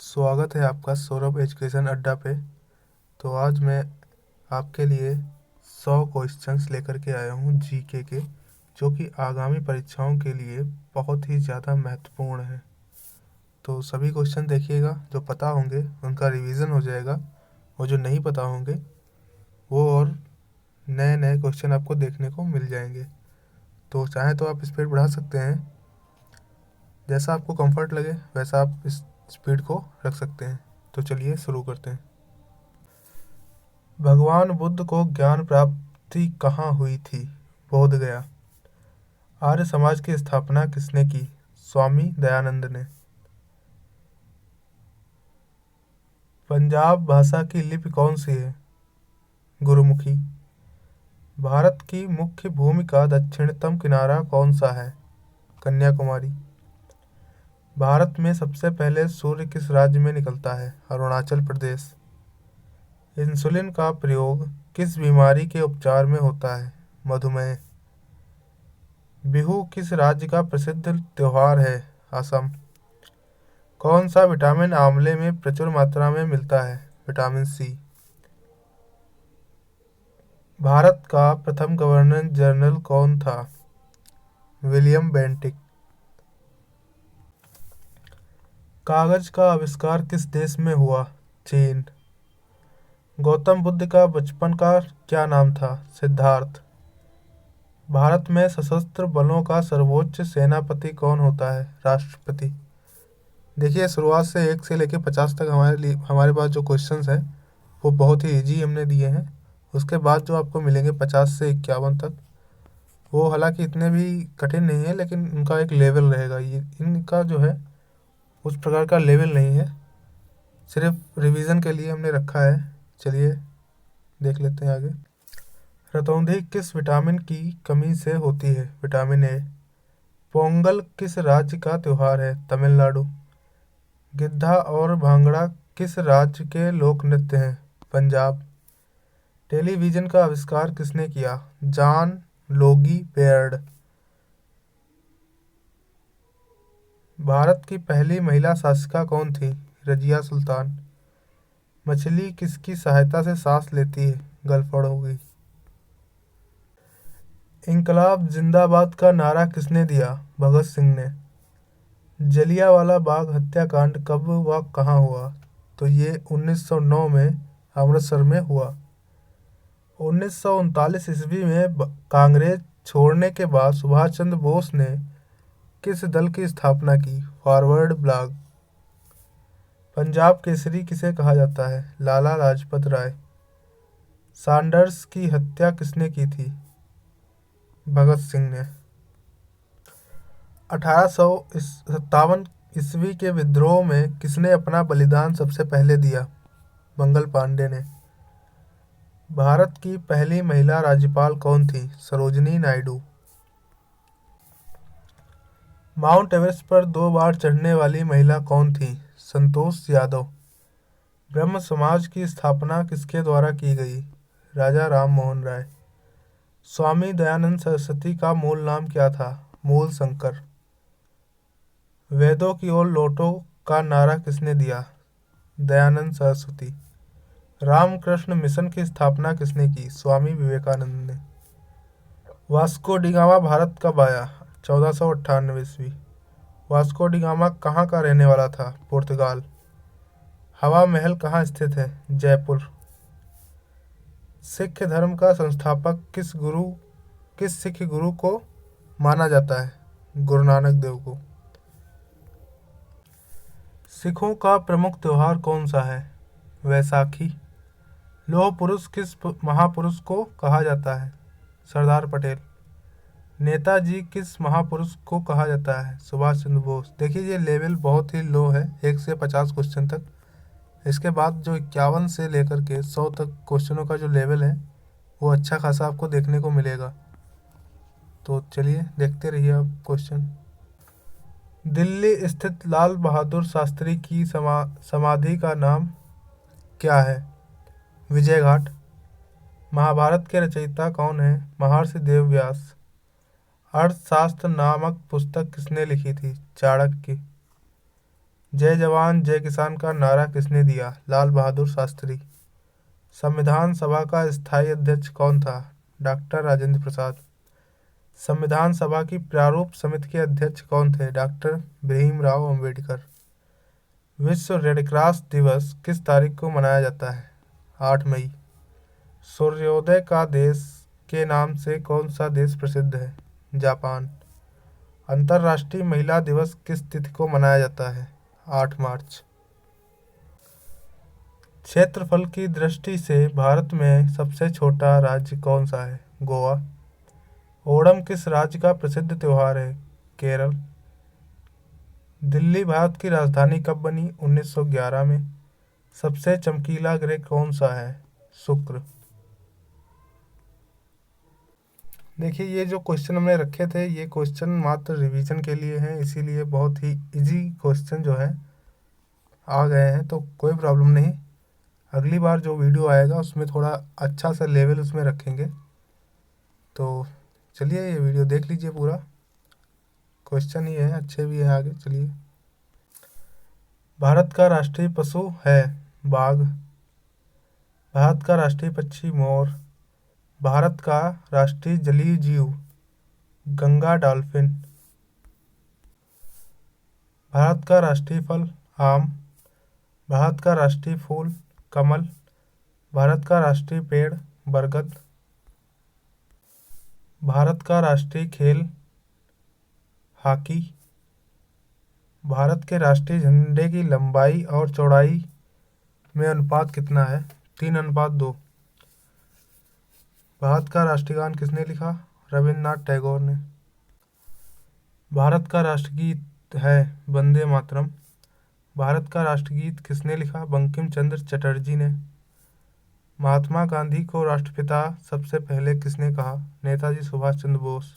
स्वागत है आपका सौरभ एजुकेशन अड्डा पे। तो आज मैं आपके लिए 100 क्वेश्चंस लेकर के आया हूँ जीके के, जो कि आगामी परीक्षाओं के लिए बहुत ही ज़्यादा महत्वपूर्ण है। तो सभी क्वेश्चन देखिएगा, जो पता होंगे उनका रिवीजन हो जाएगा और जो नहीं पता होंगे वो और नए नए क्वेश्चन आपको देखने को मिल जाएंगे। तो चाहे तो आप स्पीड बढ़ा सकते हैं, जैसा आपको कंफर्ट लगे वैसा आप इस स्पीड को रख सकते हैं। तो चलिए शुरू करते हैं। भगवान बुद्ध को ज्ञान प्राप्ति कहाँ हुई थी? बोध गया। आर्य समाज की स्थापना किसने की? स्वामी दयानंद ने। पंजाब भाषा की लिपि कौन सी है? गुरुमुखी। भारत की मुख्य भूमि का दक्षिणतम किनारा कौन सा है? कन्याकुमारी। भारत में सबसे पहले सूर्य किस राज्य में निकलता है? अरुणाचल प्रदेश। इंसुलिन का प्रयोग किस बीमारी के उपचार में होता है? मधुमेह। बिहू किस राज्य का प्रसिद्ध त्योहार है? असम। कौन सा विटामिन आंवले में प्रचुर मात्रा में मिलता है? Vitamin C. भारत का प्रथम गवर्नर जनरल कौन था? William Bentinck. कागज का आविष्कार किस देश में हुआ? चीन। गौतम बुद्ध का बचपन का क्या नाम था? सिद्धार्थ। भारत में सशस्त्र बलों का सर्वोच्च सेनापति कौन होता है? राष्ट्रपति। देखिए, शुरुआत से 1 से लेकर 50 तक हमारे पास जो क्वेश्चंस हैं वो बहुत ही इजी हमने दिए हैं। उसके बाद जो आपको मिलेंगे 50 से 51 तक, वो हालांकि इतने भी कठिन नहीं है, लेकिन उनका एक लेवल रहेगा। ये इनका जो है उस प्रकार का लेवल नहीं है, सिर्फ रिवीजन के लिए हमने रखा है। चलिए देख लेते हैं आगे। रतौंधी किस विटामिन की कमी से होती है? Vitamin A. पोंगल किस राज्य का त्योहार है? तमिलनाडु। गिद्धा और भांगड़ा किस राज्य के लोक नृत्य हैं? पंजाब। टेलीविजन का आविष्कार किसने किया? John Logie Baird. भारत की पहली महिला शासिका कौन थी? रजिया सुल्तान। मछली किसकी सहायता से सांस लेती है? गलफड़ों की। इंकलाब जिंदाबाद का नारा किसने दिया? भगत सिंह ने। जलियांवाला बाग हत्याकांड कब व कहाँ हुआ? तो ये 1909 में अमृतसर में हुआ। 1939 ईस्वी में कांग्रेस छोड़ने के बाद सुभाष चंद्र बोस ने किस दल की स्थापना की? Forward block. पंजाब केसरी किसे कहा जाता है? लाला लाजपत राय। सैंडर्स की हत्या किसने की थी? भगत सिंह ने। 1857 ईस्वी के विद्रोह में किसने अपना बलिदान सबसे पहले दिया? मंगल पांडे ने। भारत की पहली महिला राज्यपाल कौन थी? सरोजिनी नायडू। माउंट एवरेस्ट पर 2 बार चढ़ने वाली महिला कौन थी? संतोष यादव। ब्रह्म समाज की स्थापना किसके द्वारा की गई? राजा राम मोहन राय। स्वामी दयानंद सरस्वती का मूल नाम क्या था? मूल शंकर। वेदों की ओर लौटो का नारा किसने दिया? दयानंद सरस्वती। रामकृष्ण मिशन की स्थापना किसने की? स्वामी विवेकानंद ने। वास्को डी गामा भारत कब आया? 1498 ईस्वी। वास्को डी गामा कहाँ का रहने वाला था? पुर्तगाल। हवा महल कहाँ स्थित है? जयपुर। सिख धर्म का संस्थापक किस सिख गुरु को माना जाता है? गुरु नानक देव को। सिखों का प्रमुख त्योहार कौन सा है? वैसाखी। लौह पुरुष किस महापुरुष को कहा जाता है? सरदार पटेल। नेताजी किस महापुरुष को कहा जाता है? सुभाष चंद्र बोस। देखिए, ये लेवल बहुत ही लो है, 1 से 50 क्वेश्चन तक। इसके बाद जो 51 से लेकर के 100 तक क्वेश्चनों का जो लेवल है वो अच्छा खासा आपको देखने को मिलेगा। तो चलिए देखते रहिए आप क्वेश्चन। दिल्ली स्थित लाल बहादुर शास्त्री की समाधि का नाम क्या है? विजय घाट। महाभारत के रचयिता कौन है? महर्षि वेदव्यास। अर्थशास्त्र नामक पुस्तक किसने लिखी थी? चाणक्य। जय जवान जय किसान का नारा किसने दिया? लाल बहादुर शास्त्री। संविधान सभा का स्थायी अध्यक्ष कौन था? डॉक्टर राजेंद्र प्रसाद। संविधान सभा की प्रारूप समिति के अध्यक्ष कौन थे? डॉक्टर भीमराव अंबेडकर। विश्व रेड क्रॉस दिवस किस तारीख को मनाया जाता है? 8 मई। सूर्योदय का देश के नाम से कौन सा देश प्रसिद्ध है? जापान। अंतर्राष्ट्रीय महिला दिवस किस तिथि को मनाया जाता है? 8 मार्च। क्षेत्रफल की दृष्टि से भारत में सबसे छोटा राज्य कौन सा है? गोवा। ओणम किस राज्य का प्रसिद्ध त्योहार है? केरल। दिल्ली भारत की राजधानी कब बनी? 1911 में। सबसे चमकीला ग्रह कौन सा है? शुक्र। देखिए, ये जो क्वेश्चन हमने रखे थे ये क्वेश्चन मात्र रिवीजन के लिए हैं, इसीलिए बहुत ही इजी क्वेश्चन जो है आ गए हैं, तो कोई प्रॉब्लम नहीं। अगली बार जो वीडियो आएगा उसमें थोड़ा अच्छा सा लेवल उसमें रखेंगे। तो चलिए ये वीडियो देख लीजिए पूरा, क्वेश्चन ही है, अच्छे भी हैं आगे। चलिए। भारत का राष्ट्रीय पशु है बाघ। भारत का राष्ट्रीय पक्षी मोर। भारत का राष्ट्रीय जलीय जीव गंगा डॉल्फिन। भारत का राष्ट्रीय फल आम। भारत का राष्ट्रीय फूल कमल। भारत का राष्ट्रीय पेड़ बरगद। भारत का राष्ट्रीय खेल हॉकी। भारत के राष्ट्रीय झंडे की लंबाई और चौड़ाई में अनुपात कितना है? 3:2। भारत का राष्ट्रीय गान किसने लिखा? रविन्द्रनाथ टैगोर ने। भारत का राष्ट्रगीत है वंदे मातरम। भारत का राष्ट्रगीत किसने लिखा? बंकिम चंद्र चटर्जी ने। महात्मा गांधी को राष्ट्रपिता सबसे पहले किसने कहा? नेताजी सुभाष चंद्र बोस।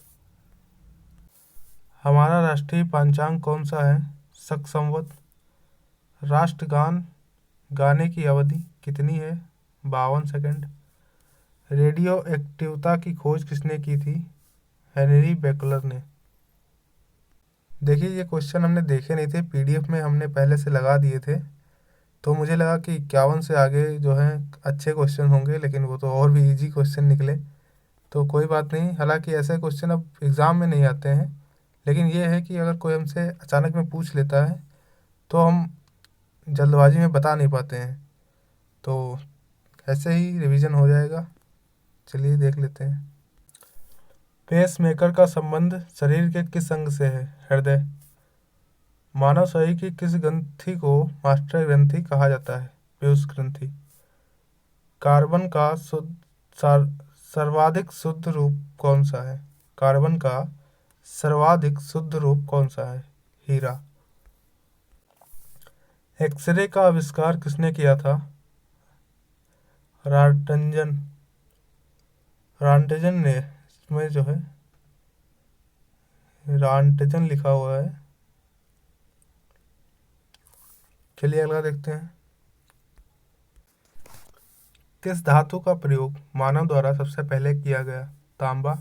हमारा राष्ट्रीय पंचांग कौन सा है? शक संवत। राष्ट्रगान गाने की अवधि कितनी है? 52 सेकंड। रेडियो एक्टिवता की खोज किसने की थी? हेनरी बेकलर ने। देखिए, ये क्वेश्चन हमने देखे नहीं थे, पीडीएफ में हमने पहले से लगा दिए थे, तो मुझे लगा कि 51 से आगे जो है अच्छे क्वेश्चन होंगे, लेकिन वो तो और भी इजी क्वेश्चन निकले। तो कोई बात नहीं, हालांकि ऐसे क्वेश्चन अब एग्ज़ाम में नहीं आते हैं, लेकिन ये है कि अगर कोई हमसे अचानक में पूछ लेता है तो हम जल्दबाजी में बता नहीं पाते हैं, तो ऐसे ही रिवीजन हो जाएगा। चलिए देख लेते हैं। पेसमेकर का संबंध शरीर के किस अंग से है? हृदय। मानव शरीर की किस ग्रंथि को मास्टर ग्रंथि कहा जाता है? पीयूष ग्रंथि। कार्बन का सर्वाधिक शुद्ध रूप कौन सा है? कार्बन का सर्वाधिक शुद्ध रूप कौन सा है? हीरा। एक्सरे का आविष्कार किसने किया था? रांटजन। रांटजन ने, इसमें जो है रांटजन लिखा हुआ है। चलिए अगला देखते हैं। किस धातु का प्रयोग मानव द्वारा सबसे पहले किया गया? तांबा।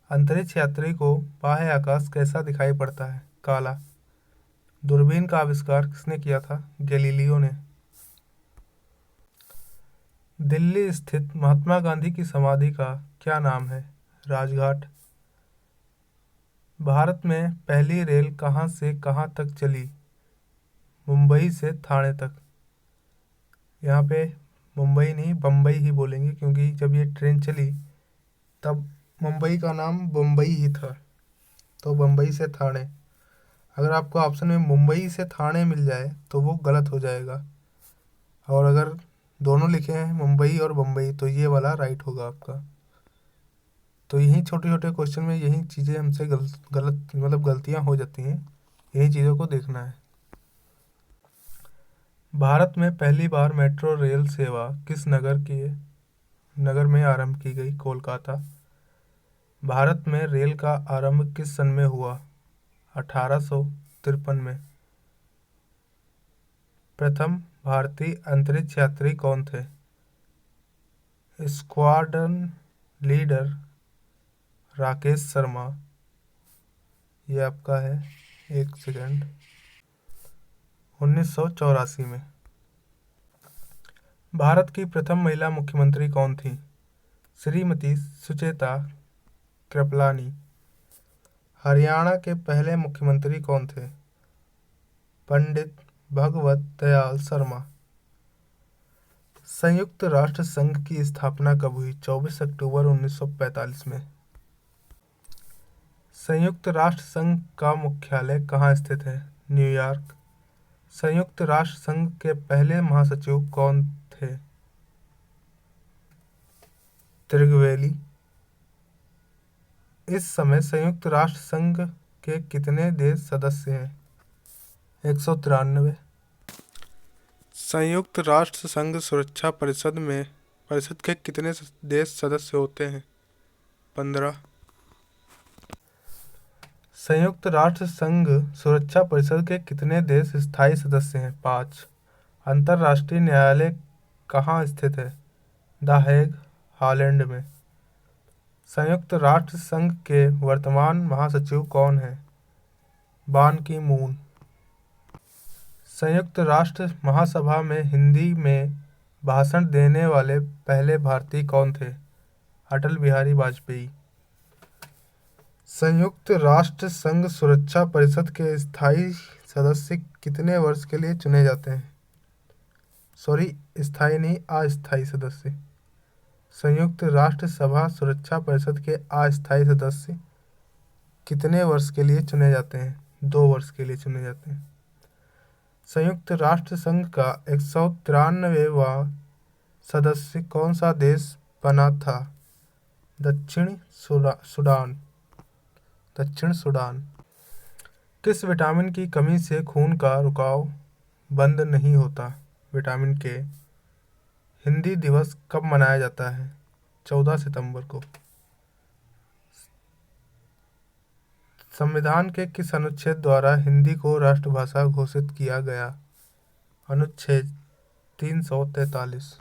अंतरिक्ष यात्री को बाह्य आकाश कैसा दिखाई पड़ता है? काला। दूरबीन का आविष्कार किसने किया था? गैलीलियो ने। दिल्ली स्थित महात्मा गांधी की समाधि का क्या नाम है? राजघाट। भारत में पहली रेल कहाँ से कहाँ तक चली? मुंबई से थाने तक। यहाँ पे मुंबई नहीं बम्बई ही बोलेंगे, क्योंकि जब ये ट्रेन चली तब मुंबई का नाम बम्बई ही था, तो बम्बई से थाने। अगर आपको ऑप्शन में मुंबई से थाने मिल जाए तो वो गलत हो जाएगा, और अगर दोनों लिखे हैं मुंबई और बम्बई तो ये वाला राइट होगा आपका। तो यही छोटे छोटे क्वेश्चन में यही चीज़ें हमसे गलत मतलब गलतियाँ हो जाती हैं, यही चीज़ों को देखना है। भारत में पहली बार मेट्रो रेल सेवा किस नगर में आरंभ की गई? कोलकाता। भारत में रेल का आरंभ किस सन में हुआ? 1853 में। प्रथम भारतीय अंतरिक्ष यात्री कौन थे? Squadron leader Rakesh Sharma. ये आपका है, 1 सेकंड। 1984 में। भारत की प्रथम महिला मुख्यमंत्री कौन थी? श्रीमती सुचेता कृपलानी। हरियाणा के पहले मुख्यमंत्री कौन थे? पंडित भगवत दयाल शर्मा। संयुक्त राष्ट्र संघ की स्थापना कब हुई? 24 अक्टूबर 1945 में। संयुक्त राष्ट्र संघ का मुख्यालय कहाँ स्थित है? न्यूयॉर्क। संयुक्त राष्ट्र संघ के पहले महासचिव कौन थे? त्रिगवेली। इस समय संयुक्त राष्ट्र संघ के कितने देश सदस्य हैं? 193। संयुक्त राष्ट्र संघ सुरक्षा परिषद के कितने देश सदस्य होते हैं? 15। संयुक्त राष्ट्र संघ सुरक्षा परिषद के कितने देश स्थायी सदस्य हैं? 5। अंतर्राष्ट्रीय न्यायालय कहाँ स्थित है? द हेग, हॉलैंड में। संयुक्त राष्ट्र संघ के वर्तमान महासचिव कौन हैं? बान की मून। संयुक्त राष्ट्र महासभा में हिंदी में भाषण देने वाले पहले भारतीय कौन थे? अटल बिहारी वाजपेयी। संयुक्त राष्ट्र संघ सुरक्षा परिषद के स्थायी सदस्य कितने वर्ष के लिए चुने जाते हैं? स्थायी नहीं, अस्थायी सदस्य। संयुक्त राष्ट्र सभा सुरक्षा परिषद के अस्थायी सदस्य कितने वर्ष के लिए चुने जाते हैं? 2 वर्ष के लिए चुने जाते हैं। संयुक्त राष्ट्र संघ का 193वां सदस्य कौन सा देश बना था? दक्षिण सूडान। किस विटामिन की कमी से खून का रुकाव बंद नहीं होता? विटामिन के। हिंदी दिवस कब मनाया जाता है? 14 सितंबर को। संविधान के किस अनुच्छेद द्वारा हिंदी को राष्ट्रभाषा घोषित किया गया? अनुच्छेद 343।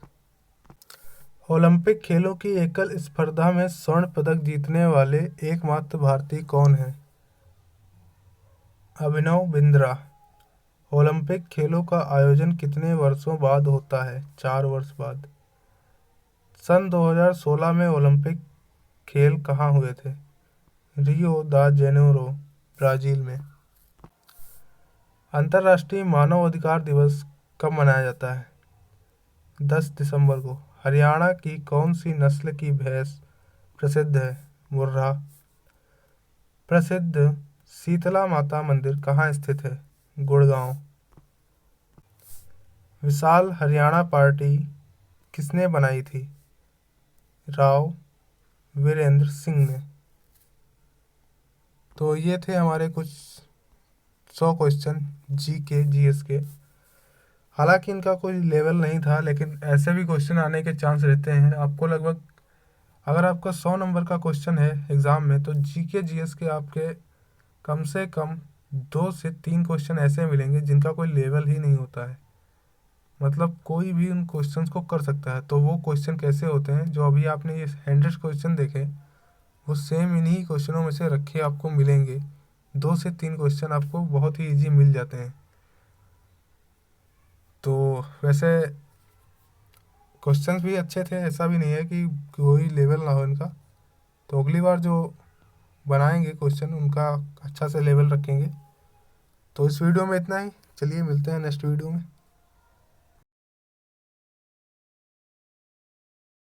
ओलंपिक खेलों की एकल स्पर्धा में स्वर्ण पदक जीतने वाले एकमात्र भारतीय कौन हैं? अभिनव बिंद्रा। ओलंपिक खेलों का आयोजन कितने वर्षों बाद होता है? 4 वर्ष बाद। सन 2016 में ओलंपिक खेल कहाँ हुए थे? रियो द जेनेरो, ब्राजील में। अंतर्राष्ट्रीय मानव अधिकार दिवस कब मनाया जाता है? 10 दिसंबर को। हरियाणा की कौन सी नस्ल की भैंस प्रसिद्ध है? मुर्रा। प्रसिद्ध शीतला माता मंदिर कहाँ स्थित है? गुड़गांव। विशाल हरियाणा पार्टी किसने बनाई थी? राव वीरेंद्र सिंह ने। तो ये थे हमारे कुछ 100 क्वेश्चन जीएस के। हालांकि इनका कोई लेवल नहीं था, लेकिन ऐसे भी क्वेश्चन आने के चांस रहते हैं। आपको लगभग, अगर आपका 100 नंबर का क्वेश्चन है एग्ज़ाम में, तो जीएस के आपके कम से कम 2 से 3 क्वेश्चन ऐसे मिलेंगे जिनका कोई लेवल ही नहीं होता है। मतलब कोई भी उन क्वेश्चंस को कर सकता है। तो वो क्वेश्चन कैसे होते हैं? जो अभी आपने ये 100 क्वेश्चन देखे, वो सेम इन्हीं क्वेश्चनों में से रखे आपको मिलेंगे। 2 से 3 क्वेश्चन आपको बहुत ही ईजी मिल जाते हैं। तो वैसे क्वेश्चंस भी अच्छे थे, ऐसा भी नहीं है कि कोई लेवल ना हो इनका। तो अगली बार जो बनाएंगे क्वेश्चन, उनका अच्छा से लेवल रखेंगे। तो इस वीडियो में इतना ही। चलिए मिलते हैं नेक्स्ट वीडियो में।